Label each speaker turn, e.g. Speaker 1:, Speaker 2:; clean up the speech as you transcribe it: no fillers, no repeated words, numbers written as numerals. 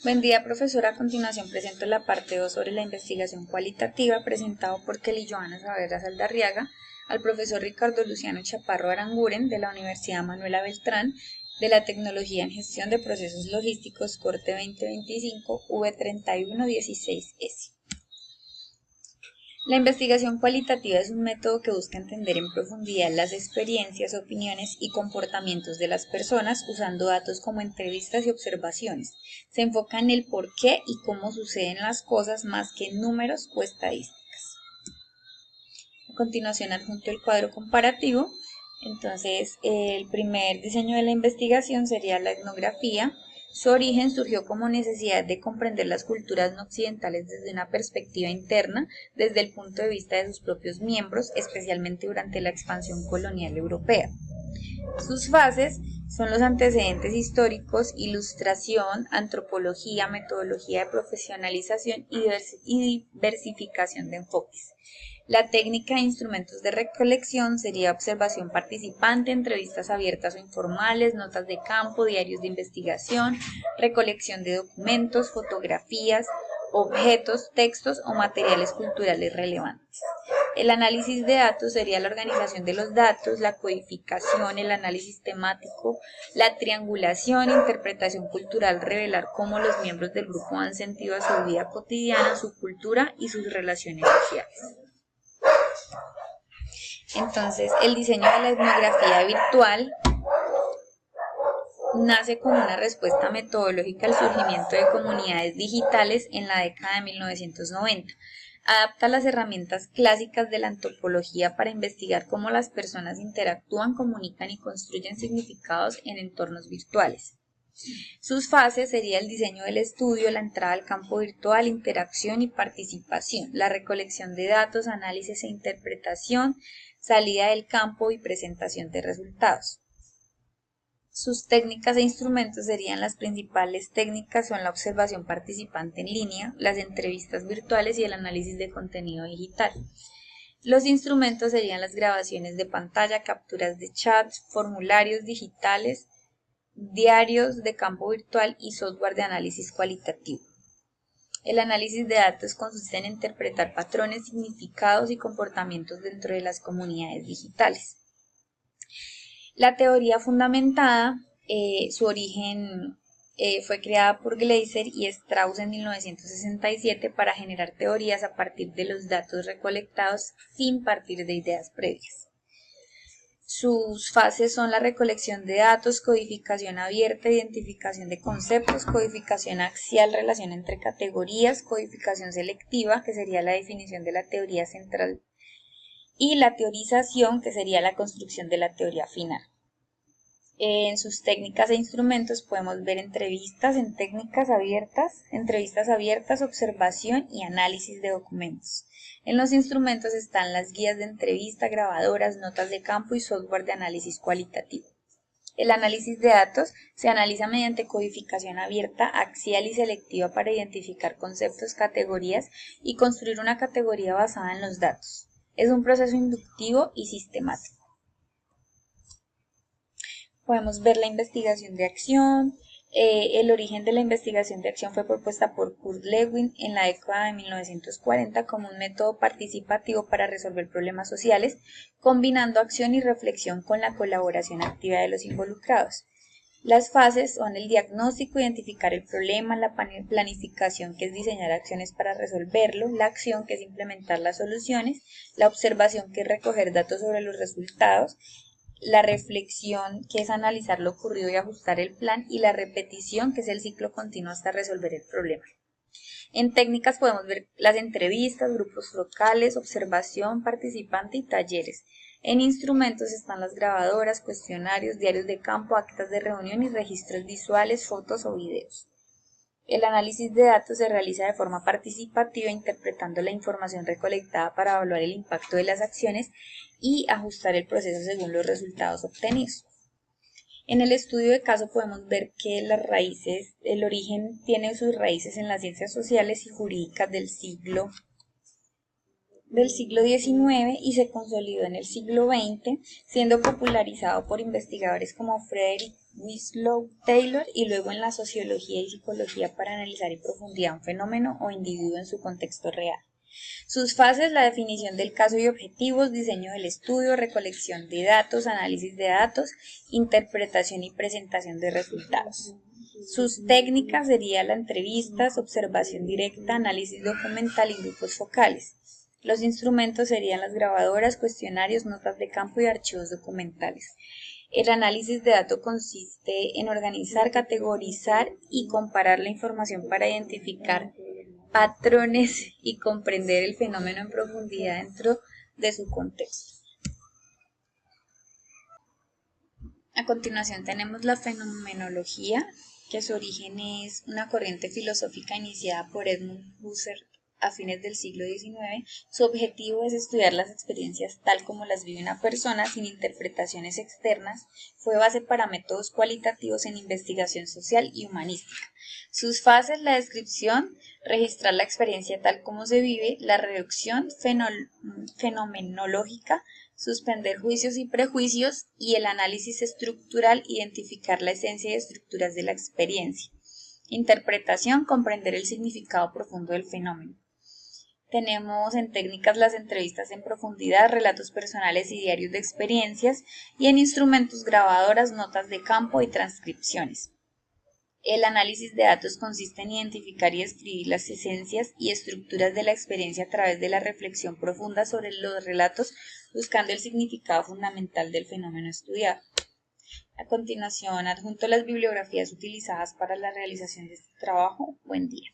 Speaker 1: Buen día, profesora. A continuación presento la parte 2 sobre la investigación cualitativa presentado por Kelly Joana Saavedra Saldarriaga, al profesor Ricardo Luciano Chaparro Aranguren de la Universidad Manuela Beltrán de la Tecnología en Gestión de Procesos Logísticos Corte 2025 V3116S. La investigación cualitativa es un método que busca entender en profundidad las experiencias, opiniones y comportamientos de las personas usando datos como entrevistas y observaciones. Se enfoca en el por qué y cómo suceden las cosas más que en números o estadísticas. A continuación adjunto el cuadro comparativo. Entonces, el primer diseño de la investigación sería la etnografía. Su origen surgió como necesidad de comprender las culturas no occidentales desde una perspectiva interna, desde el punto de vista de sus propios miembros, especialmente durante la expansión colonial europea. Sus fases son los antecedentes históricos, ilustración, antropología, metodología de profesionalización y diversificación de enfoques. La técnica e instrumentos de recolección sería observación participante, entrevistas abiertas o informales, notas de campo, diarios de investigación, recolección de documentos, fotografías, objetos, textos o materiales culturales relevantes. El análisis de datos sería la organización de los datos, la codificación, el análisis temático, la triangulación, interpretación cultural, revelar cómo los miembros del grupo han sentido a su vida cotidiana, su cultura y sus relaciones sociales. Entonces, el diseño de la etnografía virtual nace como una respuesta metodológica al surgimiento de comunidades digitales en la década de 1990. Adapta las herramientas clásicas de la antropología para investigar cómo las personas interactúan, comunican y construyen significados en entornos virtuales. Sus fases serían el diseño del estudio, la entrada al campo virtual, interacción y participación, la recolección de datos, análisis e interpretación, salida del campo y presentación de resultados. Sus técnicas e instrumentos serían las principales técnicas son la observación participante en línea, las entrevistas virtuales y el análisis de contenido digital. Los instrumentos serían las grabaciones de pantalla, capturas de chat, formularios digitales, diarios de campo virtual y software de análisis cualitativo. El análisis de datos consiste en interpretar patrones, significados y comportamientos dentro de las comunidades digitales. La teoría fundamentada, su origen fue creada por Gleiser y Strauss en 1967 para generar teorías a partir de los datos recolectados sin partir de ideas previas. Sus fases son la recolección de datos, codificación abierta, identificación de conceptos, codificación axial, relación entre categorías, codificación selectiva, que sería la definición de la teoría central, y la teorización, que sería la construcción de la teoría final. En sus técnicas e instrumentos podemos ver entrevistas, observación y análisis de documentos. En los instrumentos están las guías de entrevista, grabadoras, notas de campo y software de análisis cualitativo. El análisis de datos se analiza mediante codificación abierta, axial y selectiva para identificar conceptos, categorías y construir una categoría basada en los datos. Es un proceso inductivo y sistemático. Podemos ver la investigación de acción. El origen de la investigación de acción fue propuesta por Kurt Lewin en la década de 1940 como un método participativo para resolver problemas sociales, combinando acción y reflexión con la colaboración activa de los involucrados. Las fases son el diagnóstico, identificar el problema, la planificación, que es diseñar acciones para resolverlo, la acción, que es implementar las soluciones, la observación, que es recoger datos sobre los resultados, la reflexión, que es analizar lo ocurrido y ajustar el plan, y la repetición, que es el ciclo continuo hasta resolver el problema. En técnicas podemos ver las entrevistas, grupos focales, observación participante y talleres. En instrumentos están las grabadoras, cuestionarios, diarios de campo, actas de reunión y registros visuales, fotos o videos. El análisis de datos se realiza de forma participativa, interpretando la información recolectada para evaluar el impacto de las acciones y ajustar el proceso según los resultados obtenidos. En el estudio de caso podemos ver que el origen tiene sus raíces en las ciencias sociales y jurídicas del siglo XIX y se consolidó en el siglo XX, siendo popularizado por investigadores como Frederick Winslow Taylor y luego en la sociología y psicología para analizar en profundidad un fenómeno o individuo en su contexto real. Sus fases: la definición del caso y objetivos, diseño del estudio, recolección de datos, análisis de datos, interpretación y presentación de resultados. Sus técnicas serían las entrevistas, observación directa, análisis documental y grupos focales. Los instrumentos serían las grabadoras, cuestionarios, notas de campo y archivos documentales. El análisis de datos consiste en organizar, categorizar y comparar la información para identificar patrones y comprender el fenómeno en profundidad dentro de su contexto. A continuación tenemos la fenomenología, que su origen es una corriente filosófica iniciada por Edmund Husserl a fines del siglo XIX. Su objetivo es estudiar las experiencias tal como las vive una persona, sin interpretaciones externas. Fue base para métodos cualitativos en investigación social y humanística. Sus fases: la descripción, registrar la experiencia tal como se vive; la reducción fenomenológica, suspender juicios y prejuicios; y el análisis estructural, identificar la esencia y estructuras de la experiencia. Interpretación, comprender el significado profundo del fenómeno. Tenemos en técnicas las entrevistas en profundidad, relatos personales y diarios de experiencias, y en instrumentos grabadoras, notas de campo y transcripciones. El análisis de datos consiste en identificar y describir las esencias y estructuras de la experiencia a través de la reflexión profunda sobre los relatos, buscando el significado fundamental del fenómeno estudiado. A continuación, adjunto las bibliografías utilizadas para la realización de este trabajo. Buen día.